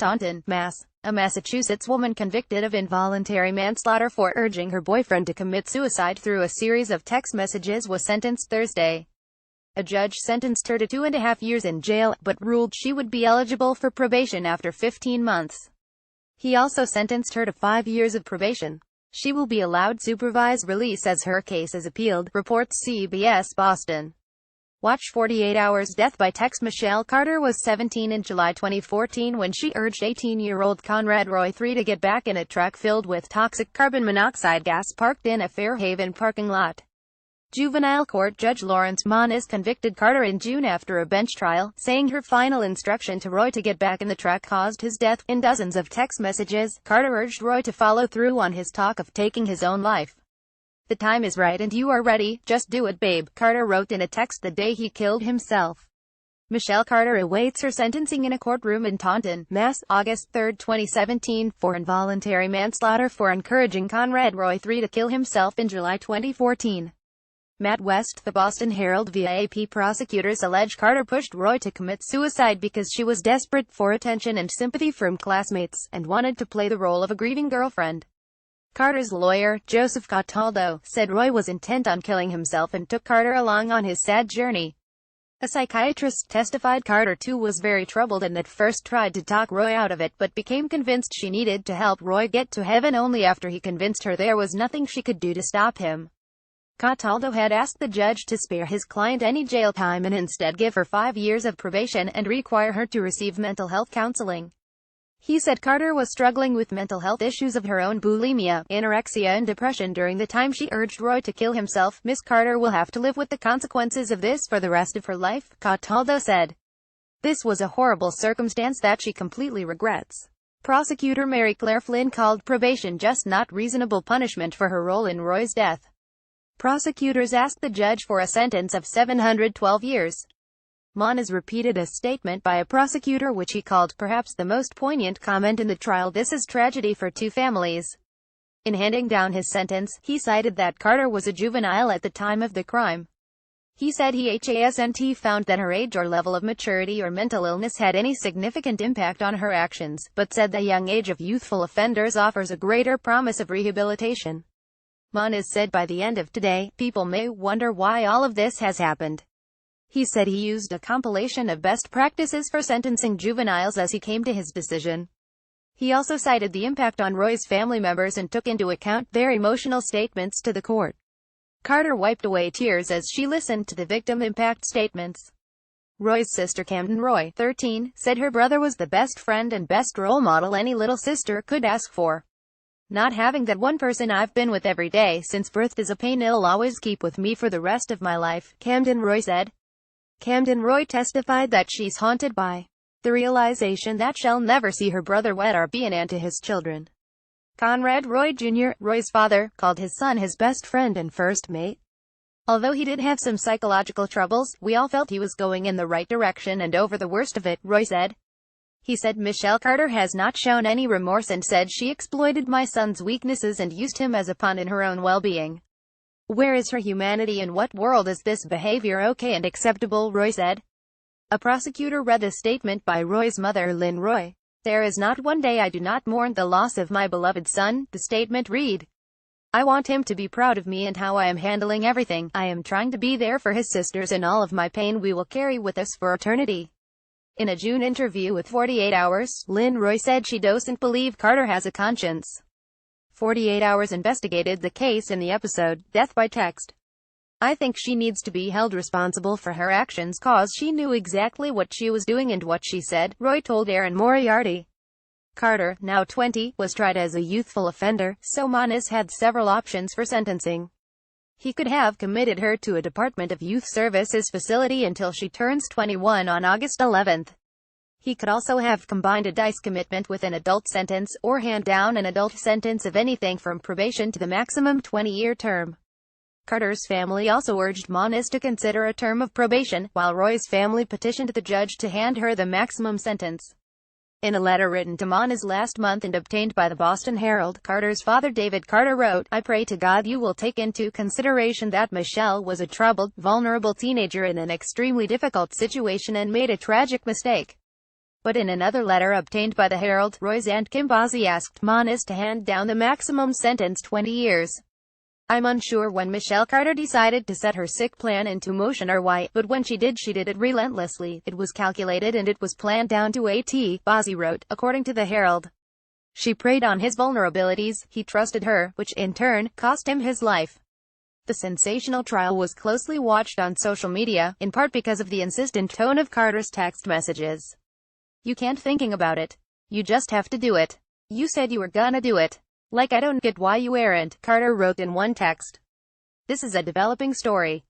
Taunton, Mass. A Massachusetts woman convicted of involuntary manslaughter for urging her boyfriend to commit suicide through a series of text messages was sentenced Thursday. A judge sentenced her to 2.5 years in jail, but ruled she would be eligible for probation after 15 months. He also sentenced her to 5 years of probation. She will be allowed supervised release as her case is appealed, reports CBS Boston. Watch 48 Hours. Death by text. Michelle Carter was 17 in July 2014 when she urged 18-year-old Conrad Roy III to get back in a truck filled with toxic carbon monoxide gas parked in a Fairhaven parking lot. Juvenile court judge Lawrence Moniz convicted Carter in June after a bench trial, saying her final instruction to Roy to get back in the truck caused his death. In dozens of text messages, Carter urged Roy to follow through on his talk of taking his own life. "The time is right and you are ready, just do it, babe," Carter wrote in a text the day he killed himself. Michelle Carter awaits her sentencing in a courtroom in Taunton, Mass., August 3, 2017, for involuntary manslaughter for encouraging Conrad Roy III to kill himself in July 2014. Matt West, The Boston Herald. Via AP. Prosecutors allege Carter pushed Roy to commit suicide because she was desperate for attention and sympathy from classmates, and wanted to play the role of a grieving girlfriend. Carter's lawyer, Joseph Cataldo, said Roy was intent on killing himself and took Carter along on his sad journey. A psychiatrist testified Carter too was very troubled and at first tried to talk Roy out of it, but became convinced she needed to help Roy get to heaven only after he convinced her there was nothing she could do to stop him. Cataldo had asked the judge to spare his client any jail time and instead give her 5 years of probation and require her to receive mental health counseling. He said Carter was struggling with mental health issues of her own: bulimia, anorexia and depression during the time she urged Roy to kill himself. Miss Carter will have to live with the consequences of this for the rest of her life, Cataldo said. This was a horrible circumstance that she completely regrets. Prosecutor Mary Claire Flynn called probation just not reasonable punishment for her role in Roy's death. Prosecutors asked the judge for a sentence of 712 years. Moniz repeated a statement by a prosecutor which he called perhaps the most poignant comment in the trial. "This is tragedy for two families." In handing down his sentence, he cited that Carter was a juvenile at the time of the crime. He said he hasn't found that her age or level of maturity or mental illness had any significant impact on her actions, but said the young age of youthful offenders offers a greater promise of rehabilitation. Moniz said by the end of today, people may wonder why all of this has happened. He said he used a compilation of best practices for sentencing juveniles as he came to his decision. He also cited the impact on Roy's family members and took into account their emotional statements to the court. Carter wiped away tears as she listened to the victim impact statements. Roy's sister Camden Roy, 13, said her brother was the best friend and best role model any little sister could ask for. "Not having that one person I've been with every day since birth is a pain I'll always keep with me for the rest of my life," Camden Roy said. Camden Roy testified that she's haunted by the realization that she'll never see her brother wed or be an aunt to his children. Conrad Roy Jr., Roy's father, called his son his best friend and first mate. "Although he did have some psychological troubles, we all felt he was going in the right direction and over the worst of it," Roy said. He said Michelle Carter has not shown any remorse and said she exploited my son's weaknesses and used him as a pawn in her own well-being. "Where is her humanity? In what world is this behavior okay and acceptable?" Roy said. A prosecutor read a statement by Roy's mother, Lynn Roy. "There is not one day I do not mourn the loss of my beloved son," the statement read. "I want him to be proud of me and how I am handling everything. I am trying to be there for his sisters and all of my pain we will carry with us for eternity." In a June interview with 48 Hours, Lynn Roy said she doesn't believe Carter has a conscience. 48 Hours investigated the case in the episode, Death by Text. "I think she needs to be held responsible for her actions cause she knew exactly what she was doing and what she said," Roy told Aaron Moriarty. Carter, now 20, was tried as a youthful offender, so Moniz had several options for sentencing. He could have committed her to a Department of Youth Services facility until she turns 21 on August 11. He could also have combined a DICE commitment with an adult sentence, or hand down an adult sentence of anything from probation to the maximum 20-year term. Carter's family also urged Moniz to consider a term of probation, while Roy's family petitioned the judge to hand her the maximum sentence. In a letter written to Moniz last month and obtained by the Boston Herald, Carter's father David Carter wrote, "I pray to God you will take into consideration that Michelle was a troubled, vulnerable teenager in an extremely difficult situation and made a tragic mistake. But in another letter obtained by the Herald, Roy's aunt Kim Bozzi asked Monis to hand down the maximum sentence, 20 years. I'm unsure when Michelle Carter decided to set her sick plan into motion or why, but when she did it relentlessly. It was calculated and it was planned down to a T, Bozzi wrote, according to the Herald. She preyed on his vulnerabilities, he trusted her, which in turn cost him his life. The sensational trial was closely watched on social media, in part because of the insistent tone of Carter's text messages. You can't thinking about it. You just have to do it. You said you were gonna do it. Like I don't get why you aren't, Carter wrote in one text. This is a developing story.